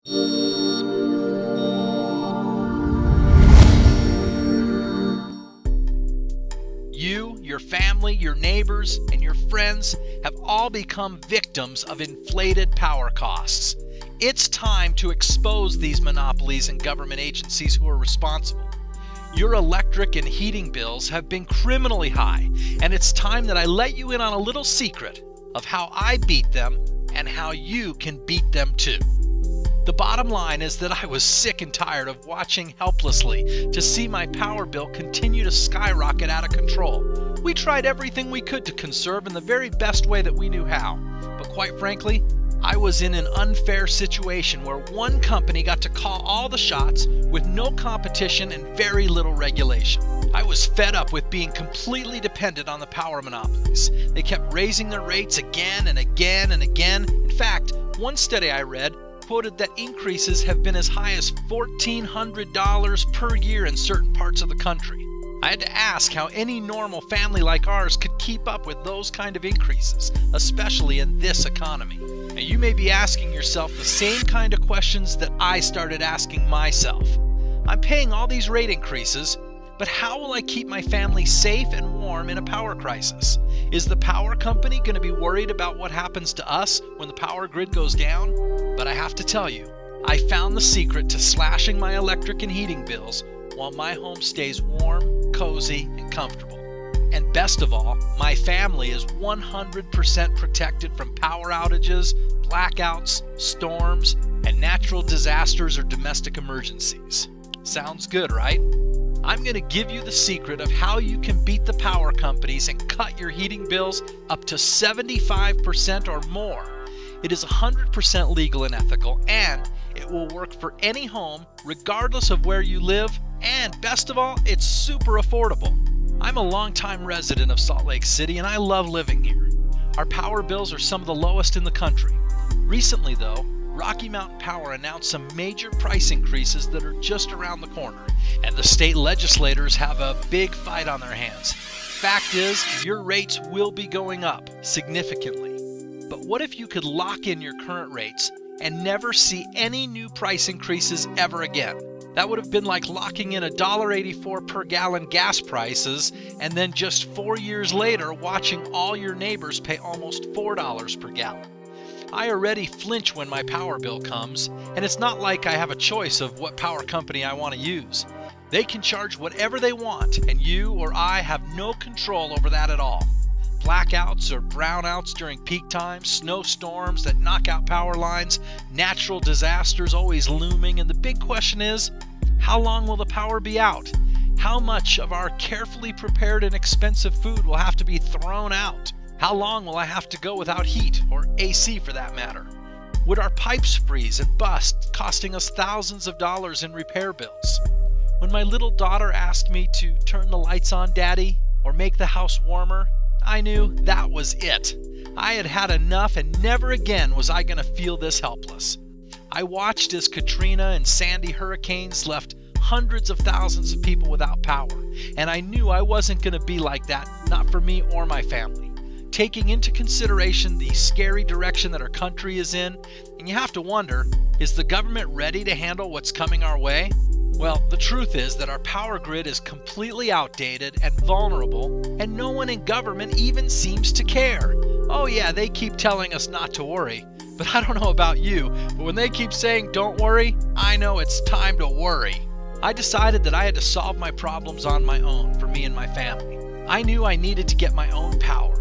You, your family, your neighbors, and your friends have all become victims of inflated power costs. It's time to expose these monopolies and government agencies who are responsible. Your electric and heating bills have been criminally high, and it's time that I let you in on a little secret of how I beat them and how you can beat them too. The bottom line is that I was sick and tired of watching helplessly to see my power bill continue to skyrocket out of control. We tried everything we could to conserve in the very best way that we knew how, but quite frankly, I was in an unfair situation where one company got to call all the shots with no competition and very little regulation. I was fed up with being completely dependent on the power monopolies. They kept raising their rates again and again and again. In fact, one study I read quoted that increases have been as high as $1,400 per year in certain parts of the country. I had to ask how any normal family like ours could keep up with those kind of increases, especially in this economy. Now, you may be asking yourself the same kind of questions that I started asking myself. I'm paying all these rate increases, but how will I keep my family safe and warm in a power crisis? Is the power company going to be worried about what happens to us when the power grid goes down? But I have to tell you, I found the secret to slashing my electric and heating bills while my home stays warm, cozy, and comfortable. And best of all, my family is 100% protected from power outages, blackouts, storms, and natural disasters or domestic emergencies. Sounds good, right? I'm going to give you the secret of how you can beat the power companies and cut your heating bills up to 75% or more. It is 100% legal and ethical, and it will work for any home, regardless of where you live, and best of all, it's super affordable. I'm a longtime resident of Salt Lake City, and I love living here. Our power bills are some of the lowest in the country. Recently, though, Rocky Mountain Power announced some major price increases that are just around the corner, and the state legislators have a big fight on their hands. Fact is, your rates will be going up significantly. But what if you could lock in your current rates and never see any new price increases ever again? That would have been like locking in $1.84 per gallon gas prices and then just 4 years later watching all your neighbors pay almost $4 per gallon. I already flinch when my power bill comes, and it's not like I have a choice of what power company I want to use. They can charge whatever they want, and you or I have no control over that at all. Blackouts or brownouts during peak times, snowstorms that knock out power lines, natural disasters always looming, and the big question is, how long will the power be out? How much of our carefully prepared and expensive food will have to be thrown out? How long will I have to go without heat, or AC for that matter? Would our pipes freeze and bust, costing us thousands of dollars in repair bills? When my little daughter asked me to turn the lights on, Daddy, or make the house warmer, I knew that was it. I had had enough, and never again was I going to feel this helpless. I watched as Katrina and Sandy hurricanes left hundreds of thousands of people without power, and I knew I wasn't going to be like that, not for me or my family. Taking into consideration the scary direction that our country is in, and you have to wonder, is the government ready to handle what's coming our way? Well, the truth is that our power grid is completely outdated and vulnerable, and no one in government even seems to care. Oh yeah, they keep telling us not to worry, but I don't know about you, but when they keep saying don't worry, I know it's time to worry. I decided that I had to solve my problems on my own for me and my family. I knew I needed to get my own power.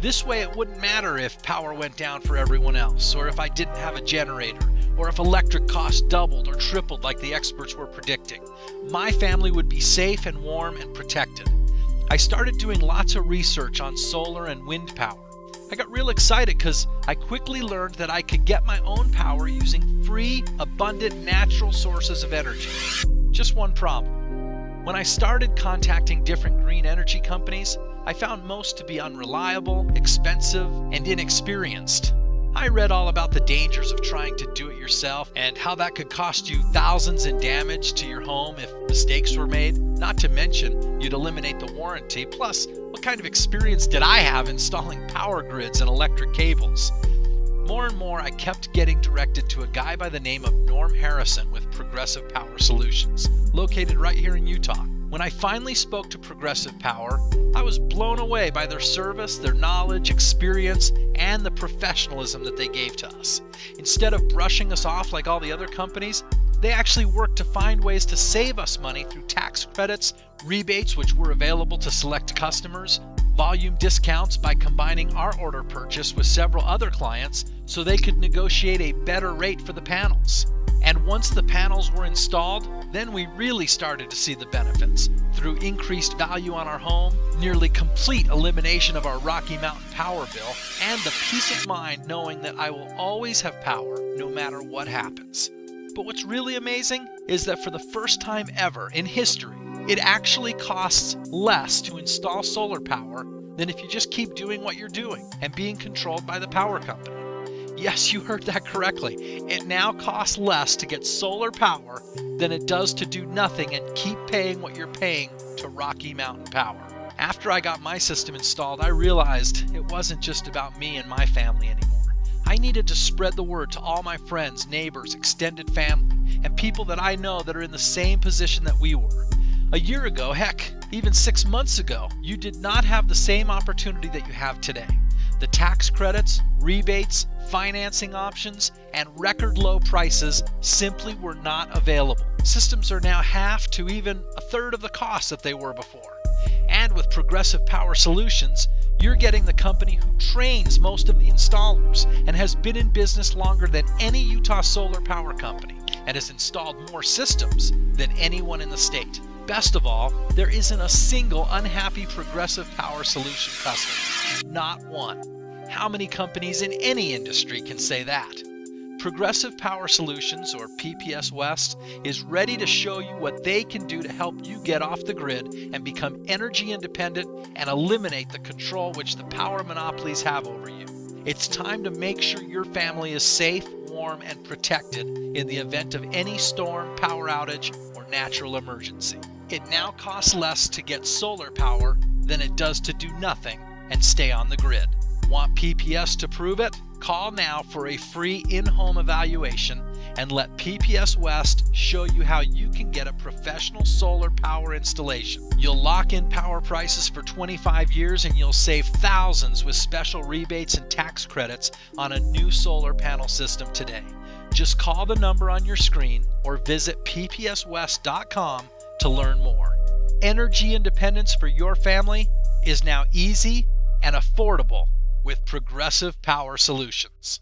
This way it wouldn't matter if power went down for everyone else, or if I didn't have a generator, or if electric costs doubled or tripled like the experts were predicting. My family would be safe and warm and protected. I started doing lots of research on solar and wind power. I got real excited because I quickly learned that I could get my own power using free, abundant, natural sources of energy. Just one problem. When I started contacting different green energy companies, I found most to be unreliable, expensive, and inexperienced. I read all about the dangers of trying to do it yourself and how that could cost you thousands in damage to your home if mistakes were made. Not to mention, you'd eliminate the warranty. Plus, what kind of experience did I have installing power grids and electric cables? more and more I kept getting directed to a guy by the name of Norm Harrison with Progressive Power Solutions, located right here in Utah. When I finally spoke to Progressive Power, I was blown away by their service, their knowledge, experience, and the professionalism that they gave to us. Instead of brushing us off like all the other companies, they actually worked to find ways to save us money through tax credits, rebates which were available to select customers, volume discounts by combining our order purchase with several other clients so they could negotiate a better rate for the panels. And once the panels were installed, then we really started to see the benefits through increased value on our home, nearly complete elimination of our Rocky Mountain power bill, and the peace of mind knowing that I will always have power no matter what happens. But what's really amazing is that for the first time ever in history, it actually costs less to install solar power than if you just keep doing what you're doing and being controlled by the power company. Yes, you heard that correctly. It now costs less to get solar power than it does to do nothing and keep paying what you're paying to Rocky Mountain Power. After I got my system installed, I realized it wasn't just about me and my family anymore. I needed to spread the word to all my friends, neighbors, extended family, and people that I know that are in the same position that we were. A year ago, heck, even 6 months ago, you did not have the same opportunity that you have today. The tax credits, rebates, financing options, and record low prices simply were not available. Systems are now half to even a third of the cost that they were before. And with Progressive Power Solutions, you're getting the company who trains most of the installers and has been in business longer than any Utah solar power company and has installed more systems than anyone in the state. Best of all, there isn't a single unhappy Progressive Power Solution customer. Not one. How many companies in any industry can say that? Progressive Power Solutions, or PPS West, is ready to show you what they can do to help you get off the grid and become energy independent and eliminate the control which the power monopolies have over you. It's time to make sure your family is safe, warm, and protected in the event of any storm, power outage, or natural emergency. It now costs less to get solar power than it does to do nothing and stay on the grid. Want PPS to prove it? Call now for a free in-home evaluation and let PPS West show you how you can get a professional solar power installation. You'll lock in power prices for 25 years and you'll save thousands with special rebates and tax credits on a new solar panel system today. Just call the number on your screen or visit ppswest.com to learn more. Energy independence for your family is now easy and affordable with Progressive Power Solutions.